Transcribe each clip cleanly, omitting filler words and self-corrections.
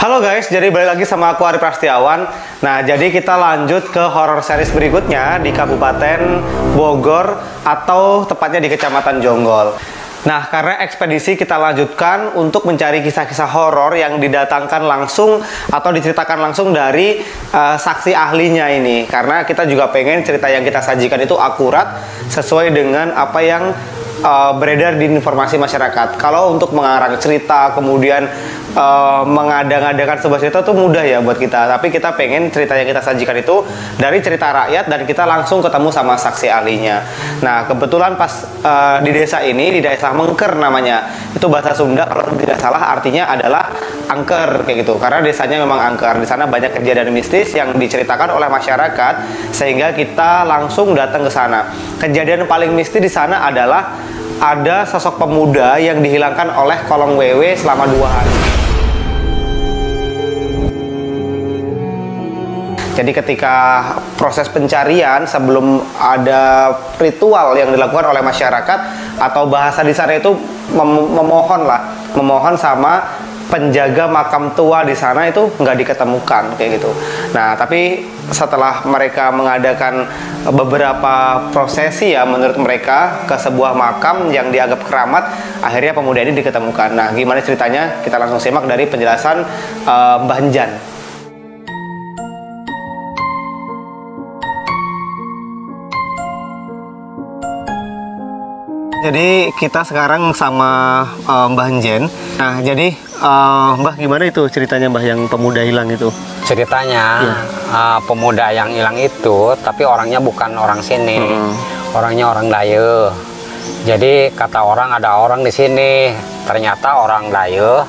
Halo guys, jadi balik lagi sama aku Ari Prastiawan. Nah, jadi kita lanjut ke horror series berikutnya di Kabupaten Bogor atau tepatnya di Kecamatan Jonggol. Nah, karena ekspedisi kita lanjutkan untuk mencari kisah-kisah horor yang didatangkan langsung atau diceritakan langsung dari saksi ahlinya ini. Karena kita juga pengen cerita yang kita sajikan itu akurat sesuai dengan apa yang beredar di informasi masyarakat. Kalau untuk mengarang cerita, kemudian mengada-ngadakan sebuah cerita itu mudah ya buat kita. Tapi kita pengen cerita yang kita sajikan itu dari cerita rakyat dan kita langsung ketemu sama saksi ahlinya. Nah, kebetulan pas di desa ini, di desa Mengker namanya, itu bahasa Sunda kalau tidak salah artinya adalah angker kayak gitu. Karena desanya memang angker. Di sana banyak kejadian mistis yang diceritakan oleh masyarakat sehingga kita langsung datang ke sana. Kejadian paling mistis di sana adalah ada sosok pemuda yang dihilangkan oleh kolong wewe selama 2 hari. Jadi ketika proses pencarian sebelum ada ritual yang dilakukan oleh masyarakat atau bahasa di sana itu memohon sama penjaga makam tua di sana itu nggak diketemukan kayak gitu. Nah, tapi setelah mereka mengadakan beberapa prosesi ya menurut mereka ke sebuah makam yang dianggap keramat, akhirnya pemuda ini diketemukan. Nah, gimana ceritanya? Kita langsung simak dari penjelasan Mbah Jan. Jadi kita sekarang sama Mbah Jen. Nah, jadi Mbah, gimana itu ceritanya Mbah yang pemuda hilang itu? Ceritanya pemuda yang hilang itu, tapi orangnya bukan orang sini, orangnya orang Daye. Jadi kata orang ada orang di sini, ternyata orang Daye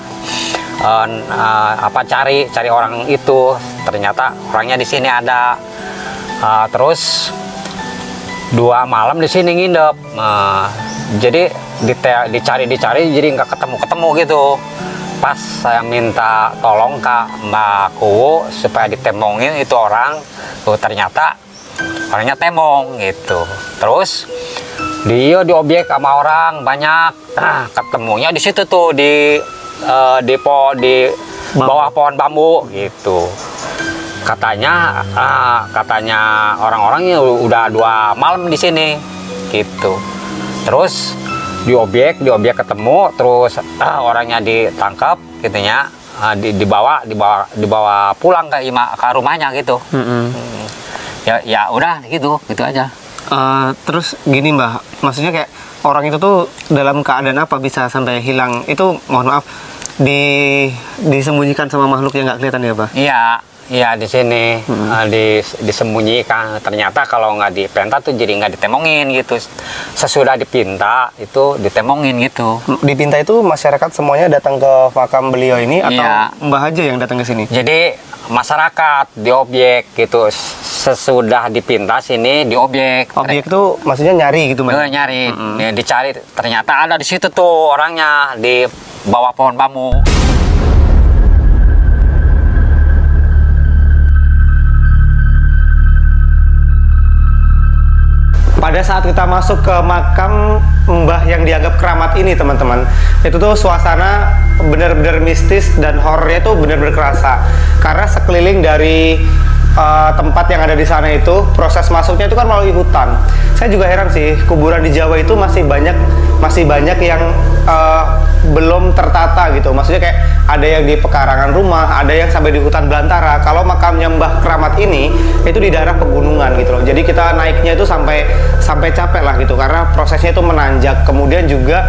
cari orang itu, ternyata orangnya di sini ada. Terus 2 malam di sini nginep. Jadi dicari jadi nggak ketemu gitu. Pas saya minta tolong ke Mbak Kuwu supaya ditemongin itu orang, ternyata orangnya temong gitu. Terus dia diobjek sama orang banyak. Nah, ketemunya di situ tuh di bawah pohon bambu gitu. Katanya orang-orangnya udah 2 malam di sini gitu. Terus diobjek ketemu, terus orangnya ditangkap gitunya, dibawa pulang ke rumahnya gitu. Ya udah gitu aja. Terus gini Mbah, maksudnya kayak orang itu tuh dalam keadaan apa bisa sampai hilang? Itu mohon maaf disembunyikan sama makhluk yang nggak kelihatan ya, Mbah? Iya, di sini disembunyikan. Ternyata kalau nggak dipinta tuh jadi nggak ditemongin gitu. Sesudah dipinta itu ditemongin gitu. Dipinta itu masyarakat semuanya datang ke makam beliau ini atau Mbah aja yang datang ke sini? Jadi masyarakat diobjek gitu. Sesudah dipinta sini diobjek. Objek itu maksudnya nyari gitu, Mbak? Nyari, dicari. Ternyata ada di situ tuh orangnya di bawah pohon bambu. Pada saat kita masuk ke makam Mbah yang dianggap keramat ini, teman-teman, itu tuh suasana benar-benar mistis dan horornya tuh benar-benar kerasa. Karena sekeliling dari tempat yang ada di sana itu, proses masuknya itu kan melalui hutan. Saya juga heran sih, kuburan di Jawa itu masih banyak yang belum tertata gitu. Maksudnya kayak ada yang di pekarangan rumah, ada yang sampai di hutan belantara. Kalau makamnya Mbah Keramat ini itu di daerah pegunungan gitu loh. Jadi kita naiknya itu sampai capek lah gitu karena prosesnya itu menanjak. Kemudian juga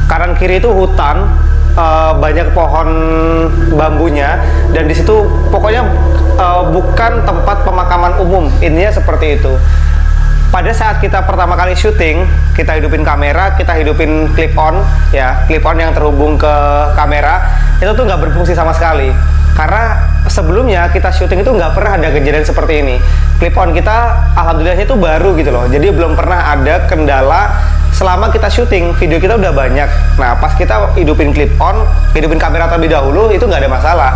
kanan kiri itu hutan, banyak pohon bambunya, dan di situ pokoknya bukan tempat pemakaman umum. Intinya seperti itu. Pada saat kita pertama kali syuting, kita hidupin kamera, kita hidupin clip on yang terhubung ke kamera, itu tuh nggak berfungsi sama sekali. Karena sebelumnya kita syuting itu nggak pernah ada kejadian seperti ini. Clip on kita alhamdulillahnya itu baru gitu loh. Jadi belum pernah ada kendala selama kita syuting. Video kita udah banyak. Nah, pas kita hidupin clip on, hidupin kamera terlebih dahulu, itu nggak ada masalah.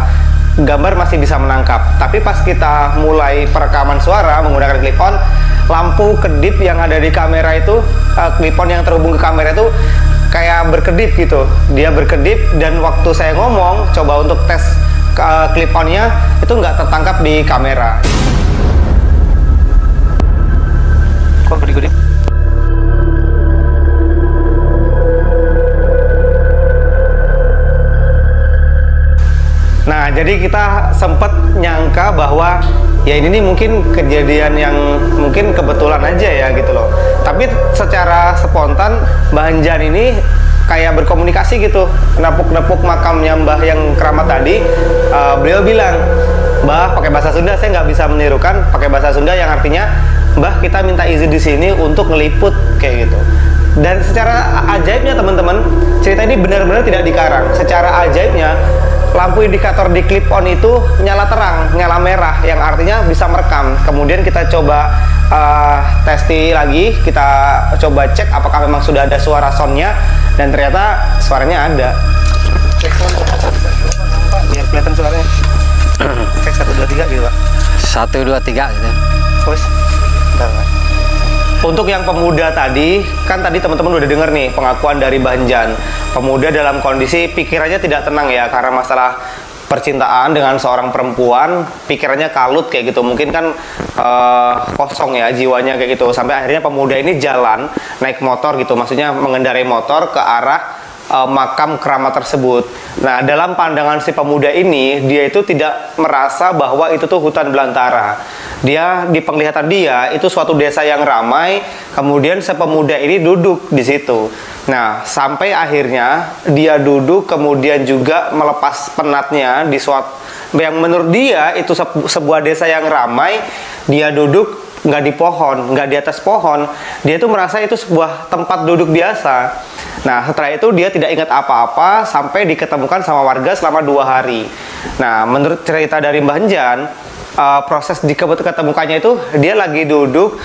Gambar masih bisa menangkap. Tapi pas kita mulai perekaman suara menggunakan clip on, lampu kedip yang ada di kamera itu, clip on yang terhubung ke kamera itu kayak berkedip gitu. Dia berkedip, dan waktu saya ngomong coba untuk tes clip onnya itu nggak tertangkap di kamera. Kok gede-gede? Nah, jadi kita sempat nyangka bahwa ya ini nih mungkin kejadian yang mungkin kebetulan aja ya gitu loh. Tapi secara spontan Mbah Anjan ini kayak berkomunikasi gitu, nepuk-nepuk makamnya Mbah yang keramat tadi. Beliau bilang, Mbah, pakai bahasa Sunda, saya nggak bisa menirukan, pakai bahasa Sunda yang artinya, Mbah, kita minta izin di sini untuk ngeliput kayak gitu. Dan secara ajaibnya teman-teman, cerita ini benar-benar tidak dikarang. Secara ajaibnya, lampu indikator di clip on itu nyala terang, nyala merah, yang artinya bisa merekam. Kemudian kita coba testi lagi, kita coba cek apakah memang sudah ada suara soundnya, dan ternyata suaranya ada. Cek sound, biar kelihatan suaranya. Cek 1 2 3 gitu Pak. 1 2 3 gitu. Terus, untuk yang pemuda tadi, kan tadi teman-teman udah denger nih pengakuan dari Mbah Anjan. Pemuda dalam kondisi pikirannya tidak tenang ya, karena masalah percintaan dengan seorang perempuan, pikirannya kalut kayak gitu. Mungkin kan kosong ya jiwanya kayak gitu. Sampai akhirnya pemuda ini jalan, naik motor gitu, maksudnya mengendarai motor ke arah makam keramat tersebut. Nah, dalam pandangan si pemuda ini, dia itu tidak merasa bahwa itu tuh hutan belantara. Dia, di penglihatan dia, itu suatu desa yang ramai. Kemudian si pemuda ini duduk di situ. Nah, sampai akhirnya dia duduk, kemudian juga melepas penatnya di suatu yang menurut dia itu sebuah desa yang ramai. Dia duduk nggak di pohon, nggak di atas pohon. Dia itu merasa itu sebuah tempat duduk biasa. Nah, setelah itu dia tidak ingat apa-apa sampai diketemukan sama warga selama 2 hari. Nah, menurut cerita dari Mbah Anjan, proses diketemukannya itu dia lagi duduk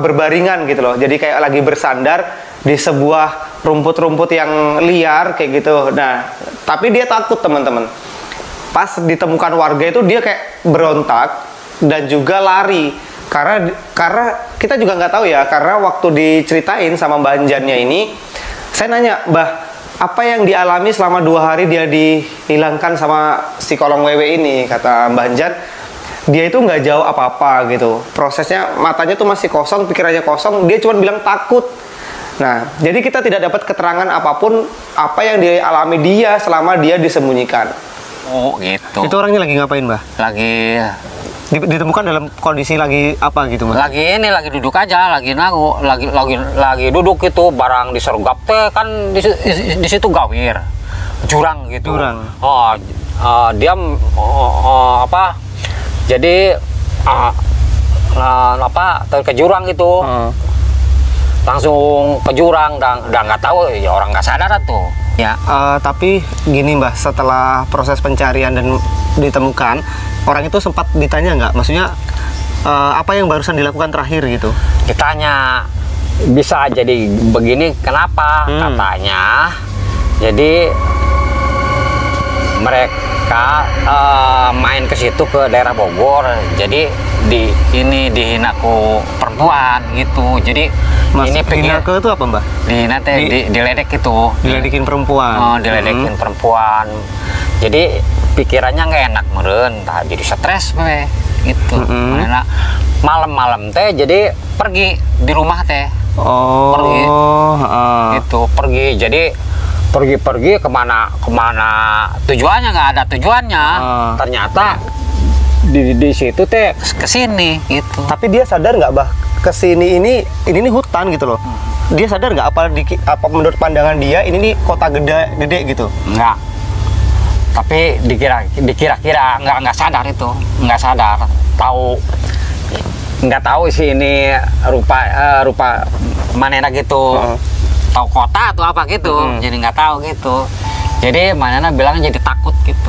berbaringan gitu loh. Jadi kayak lagi bersandar di sebuah rumput-rumput yang liar kayak gitu. Nah, tapi dia takut teman-teman. Pas ditemukan warga itu dia kayak berontak dan juga lari. Karena kita juga nggak tahu ya, karena waktu diceritain sama Mbah Anjannya ini, saya nanya, Mbah, apa yang dialami selama 2 hari dia dihilangkan sama si kolong wewe ini? Kata Mbah Anjan, dia itu nggak jauh apa-apa gitu. Prosesnya, matanya tuh masih kosong, pikirannya kosong, dia cuma bilang takut. Nah, jadi kita tidak dapat keterangan apapun apa yang dialami dia selama dia disembunyikan. Oh gitu. Itu orangnya lagi ngapain, Mbah? Lagi Ditemukan dalam kondisi lagi apa gitu, Mbah? lagi duduk aja, lagi duduk gitu, barang disergap teh kan di situ gawir jurang gitu. Jurang. Dia apa? Jadi ke jurang gitu. Langsung ke jurang dan nggak tahu ya, orang nggak sadar tuh ya. Tapi gini Mbah, setelah proses pencarian dan ditemukan, orang itu sempat ditanya nggak? Maksudnya apa yang barusan dilakukan terakhir gitu? Ditanya, bisa jadi begini kenapa? Katanya jadi mereka main ke situ, ke daerah Bogor, jadi dihina ku perempuan gitu. Jadi ini hina ke itu apa, Mbah? Dihina teh diledek gitu. Diledekin perempuan. Diledekin perempuan. Jadi pikirannya nggak enak meren, jadi stres gitu. Karena malam-malam teh jadi pergi di rumah teh. Pergi. Gitu, pergi. Jadi pergi kemana tujuannya, nggak ada tujuannya. Ternyata di situ teh kesini gitu. Tapi dia sadar nggak, Bah, kesini ini hutan gitu loh. Dia sadar nggak apa menurut pandangan dia ini nih kota gede gitu? Nggak. Tapi dikira-kira nggak sadar itu, nggak sadar. Nggak tahu sih ini rupa manena gitu. Tahu kota atau apa gitu, jadi nggak tahu gitu. Jadi manena bilang jadi takut gitu.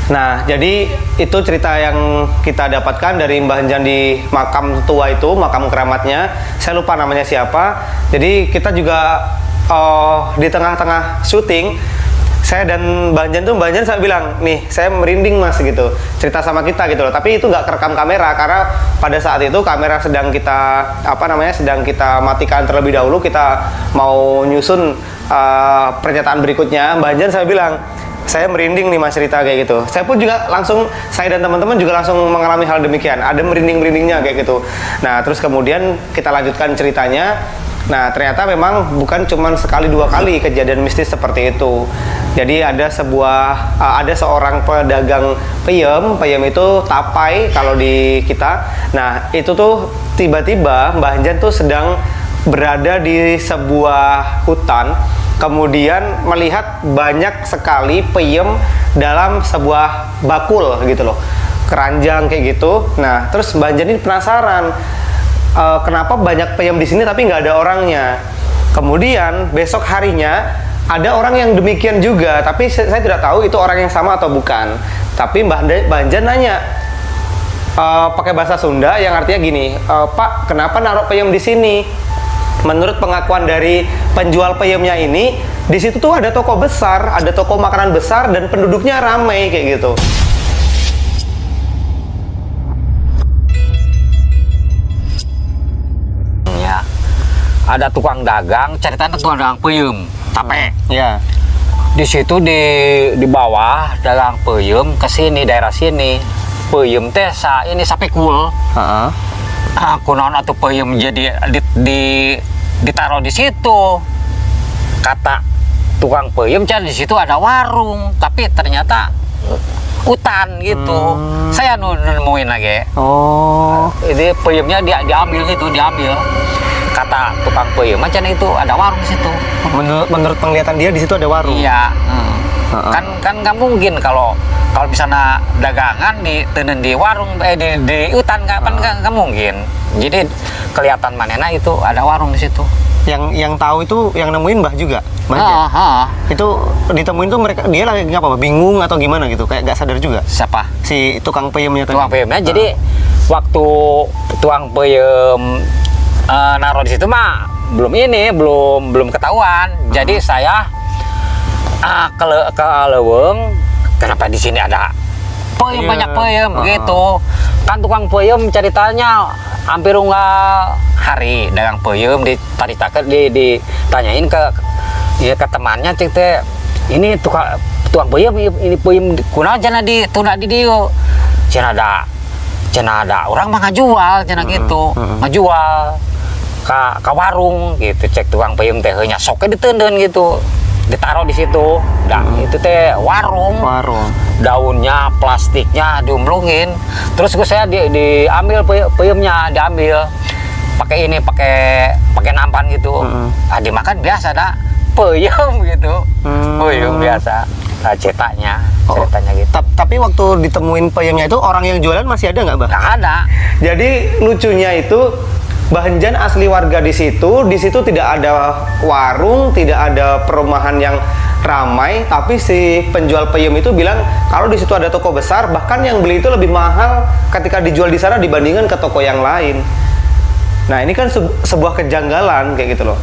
Nah, jadi itu cerita yang kita dapatkan dari Mbah Anjan di makam tua itu, makam keramatnya. Saya lupa namanya siapa. Jadi kita juga di tengah-tengah syuting, saya dan Mbah Anjan saya bilang, nih saya merinding Mas gitu, cerita sama kita gitu loh. Tapi itu nggak kerekam kamera karena pada saat itu kamera sedang kita sedang kita matikan terlebih dahulu. Kita mau nyusun pernyataan berikutnya. Mbah Anjan saya bilang, saya merinding nih Mas cerita kayak gitu. Saya pun juga langsung, saya dan teman-teman juga langsung mengalami hal demikian. Ada merinding-merindingnya kayak gitu. Nah, terus kemudian kita lanjutkan ceritanya. Nah, ternyata memang bukan cuma sekali dua kali kejadian mistis seperti itu. Jadi ada seorang pedagang peyem itu tapai kalau di kita. Nah, itu tuh tiba-tiba Mbah Hanjan tuh sedang berada di sebuah hutan, kemudian melihat banyak sekali peyem dalam sebuah bakul gitu loh, keranjang kayak gitu. Nah, terus Mbah Hanjan ini penasaran, kenapa banyak peyem di sini tapi nggak ada orangnya. Kemudian besok harinya ada orang yang demikian juga, tapi saya tidak tahu itu orang yang sama atau bukan. Tapi Mbah Hanjan nanya pakai bahasa Sunda yang artinya gini, Pak, kenapa naruh peyem di sini? Menurut pengakuan dari penjual peyemnya ini, di situ tuh ada toko besar, ada toko makanan besar dan penduduknya ramai kayak gitu. Ya, ada tukang dagang, ceritanya tukang dagang peyem, tape. Ya. Di situ di bawah dagang peyem ke sini daerah sini. Peyem teh ini sapikul. Kunaon atuh peyem jadi ditaruh di situ. Kata tukang peyem, di situ ada warung, tapi ternyata hutan gitu. Saya nemuin lagi. Ini peyemnya diambil gitu, diambil. Kata tukang peyem, itu ada warung di situ. Menurut penglihatan dia di situ ada warung. Iya. Kan nggak mungkin kalau misalnya dagangan di warung di hutan nggak mungkin. Jadi kelihatan manena itu ada warung di situ. Yang tahu itu yang nemuin Mbah juga. Itu ditemuin tuh dia lagi apa? Bingung atau gimana gitu? Kayak nggak sadar juga. Siapa? Si tukang peyemnya tadi. Tukang peyemnya. Jadi waktu tukang peyem naruh di situ mah belum ketahuan. Jadi saya ke leweng, kenapa di sini ada peyem, banyak peyem gitu. Kan tukang peyem ceritanya hampir unggal hari dagang peyem, ditanyain ke temannya, cek teh ini tukang peyem, ini peyem kunaon cenah di dieu. Cenah ada orang mah ngajual cenah gitu. Ngajual ke warung gitu, cek tukang peyem teh nya sok diteundeun gitu. Ditaruh di situ. Nah, itu teh warung. Daunnya, plastiknya diumlungin. Terus saya diambil peyemnya, diambil. Pakai nampan gitu. Dimakan biasa dah. Peyem gitu. Peyem biasa. Ceritanya gitu. Tapi waktu ditemuin peyemnya itu orang yang jualan masih ada nggak, Mbak? Nggak ada. Jadi lucunya itu Mbah Hanjan asli warga di situ tidak ada warung, tidak ada perumahan yang ramai, tapi si penjual peyem itu bilang kalau di situ ada toko besar, bahkan yang beli itu lebih mahal ketika dijual di sana dibandingkan ke toko yang lain. Nah, ini kan sebuah kejanggalan kayak gitu loh.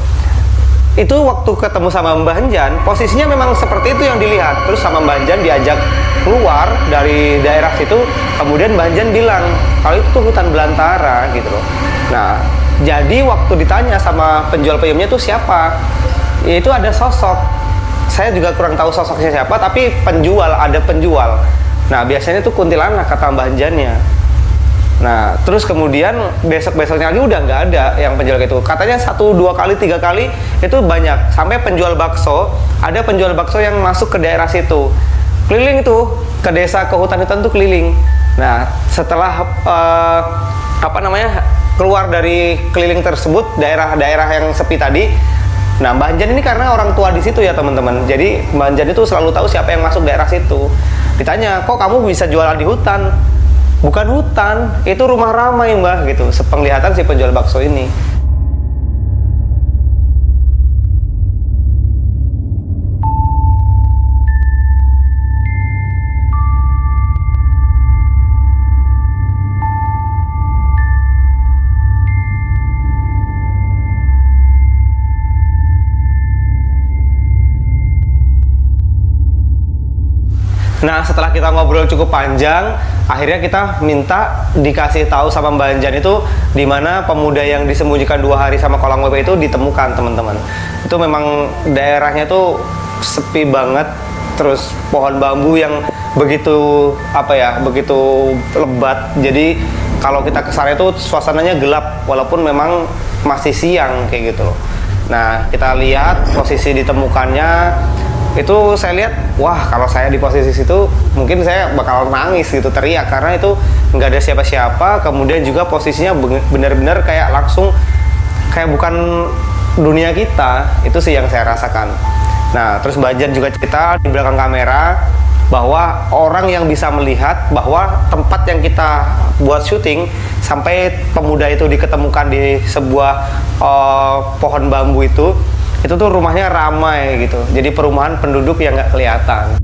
Itu waktu ketemu sama Mbah Hanjan, posisinya memang seperti itu yang dilihat. Terus sama Mbah Hanjan diajak keluar dari daerah situ, kemudian Mbah Hanjan bilang kalau itu tuh hutan belantara gitu loh. Nah, jadi waktu ditanya sama penjual peyemnya itu siapa, itu ada sosok. Saya juga kurang tahu sosoknya siapa, tapi ada penjual. Nah, biasanya itu kuntilanak kata Mbah Hanjannya. Nah, terus kemudian besok-besoknya lagi udah nggak ada yang penjual gitu. Katanya 1, 2 kali, 3 kali itu banyak. Sampai penjual bakso, ada penjual bakso yang masuk ke daerah situ. Keliling itu, ke desa, ke hutan-hutan tuh keliling. Nah, setelah keluar dari keliling tersebut, daerah-daerah yang sepi tadi. Nah, Mbah Hanjan ini karena orang tua di situ ya teman-teman. Jadi Mbah Hanjan itu selalu tahu siapa yang masuk daerah situ. Ditanya, kok kamu bisa jualan di hutan? Bukan hutan, itu rumah ramai Mbah gitu. Sepenglihatan si penjual bakso ini. Nah, setelah kita ngobrol cukup panjang, akhirnya kita minta dikasih tahu sama Mbah Hanjan itu di mana pemuda yang disembunyikan 2 hari sama kolang WP itu ditemukan, teman-teman. Itu memang daerahnya tuh sepi banget, terus pohon bambu yang begitu begitu lebat. Jadi kalau kita kesana itu suasananya gelap walaupun memang masih siang kayak gitu loh. Nah, kita lihat posisi ditemukannya itu, saya lihat, wah kalau saya di posisi situ mungkin saya bakal nangis gitu, teriak, karena itu nggak ada siapa-siapa. Kemudian juga posisinya benar-benar kayak langsung kayak bukan dunia kita. Itu sih yang saya rasakan. Nah, terus Mbak Jan juga cerita di belakang kamera bahwa orang yang bisa melihat bahwa tempat yang kita buat syuting sampai pemuda itu diketemukan di sebuah pohon bambu itu tuh rumahnya ramai gitu. Jadi perumahan penduduk yang nggak kelihatan.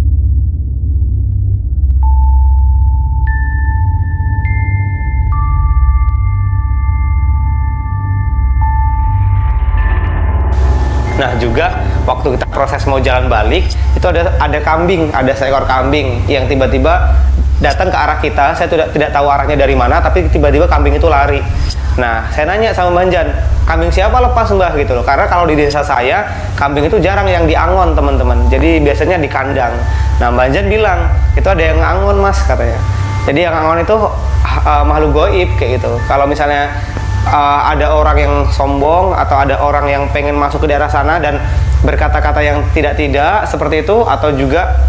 Nah, juga waktu kita proses mau jalan balik, itu ada kambing, ada seekor kambing yang tiba-tiba datang ke arah kita. Saya tidak tahu arahnya dari mana, tapi tiba-tiba kambing itu lari. Nah, saya nanya sama Mbak Jan, kambing siapa lepas Mbah gitu loh. Karena kalau di desa saya, kambing itu jarang yang diangon teman-teman. Jadi biasanya di kandang. Nah, Mbak Jan bilang, itu ada yang angon Mas katanya. Jadi yang angon itu makhluk goib kayak gitu. Kalau misalnya ada orang yang sombong atau ada orang yang pengen masuk ke daerah sana dan berkata-kata yang tidak seperti itu, atau juga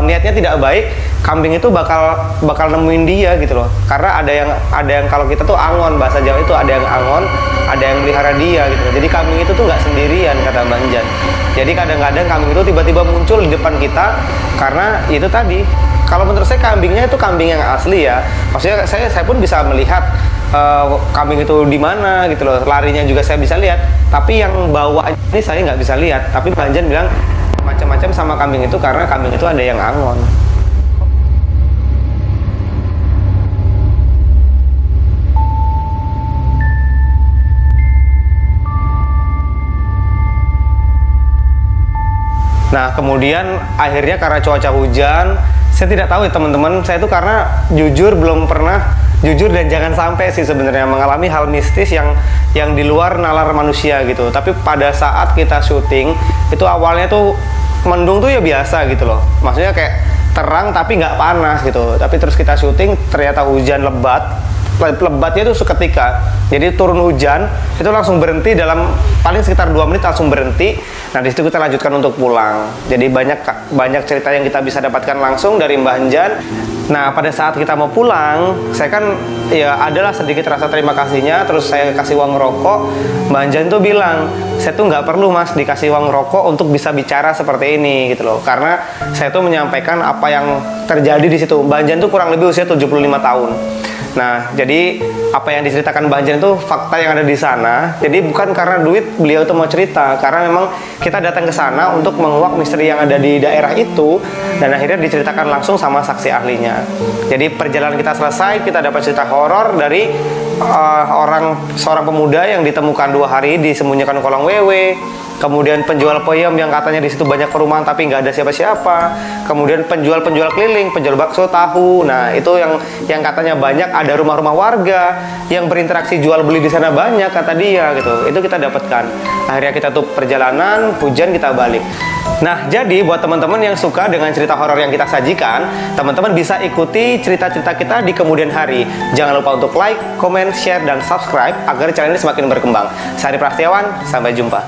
niatnya tidak baik, kambing itu bakal nemuin dia gitu loh. Karena ada yang kalau kita tuh angon, bahasa Jawa itu ada yang angon, ada yang melihara dia gitu. Jadi kambing itu tuh nggak sendirian kata Bang Jan. Jadi kadang-kadang kambing itu tiba-tiba muncul di depan kita karena itu tadi. Kalau menurut saya kambingnya itu kambing yang asli ya. Maksudnya saya pun bisa melihat kambing itu di mana gitu loh, larinya juga saya bisa lihat, tapi yang bawa ini saya nggak bisa lihat. Tapi Bang Jan bilang macam-macam sama kambing itu karena kambing itu ada yang angon. Nah, kemudian akhirnya karena cuaca hujan, saya tidak tahu ya teman-teman, saya itu karena jujur dan jangan sampai sih sebenarnya mengalami hal mistis yang di luar nalar manusia gitu. Tapi pada saat kita syuting itu awalnya tuh mendung tuh ya biasa gitu loh, maksudnya kayak terang tapi nggak panas gitu. Tapi terus kita syuting ternyata hujan lebatnya itu seketika. Jadi turun hujan itu langsung berhenti, dalam paling sekitar 2 menit langsung berhenti. Nah, di situ kita lanjutkan untuk pulang. Jadi banyak cerita yang kita bisa dapatkan langsung dari Mbah Jan. Nah, pada saat kita mau pulang, saya kan ya adalah sedikit rasa terima kasihnya. Terus saya kasih uang rokok. Mbah Jan tuh bilang, saya tuh nggak perlu Mas dikasih uang rokok untuk bisa bicara seperti ini gitu loh. Karena saya tuh menyampaikan apa yang terjadi di situ. Mbah Jan tuh kurang lebih usia 75 tahun. Nah, jadi apa yang diceritakan Mbah Jan itu fakta yang ada di sana. Jadi bukan karena duit beliau tuh mau cerita, karena memang kita datang ke sana untuk menguak misteri yang ada di daerah itu, dan akhirnya diceritakan langsung sama saksi ahlinya. Jadi perjalanan kita selesai, kita dapat cerita horor dari seorang pemuda yang ditemukan 2 hari disembunyikan kolong wewe. Kemudian penjual peyem yang katanya di situ banyak perumahan tapi nggak ada siapa-siapa. Kemudian penjual keliling, penjual bakso, tahu. Nah, itu yang katanya banyak ada rumah-rumah warga yang berinteraksi jual beli di sana banyak kata dia gitu. Itu kita dapatkan. Akhirnya kita tutup perjalanan, hujan, kita balik. Nah, jadi buat teman-teman yang suka dengan cerita horor yang kita sajikan, teman-teman bisa ikuti cerita-cerita kita di kemudian hari. Jangan lupa untuk like, comment, share, dan subscribe agar channel ini semakin berkembang. Saya Adi Prasetyawan, sampai jumpa.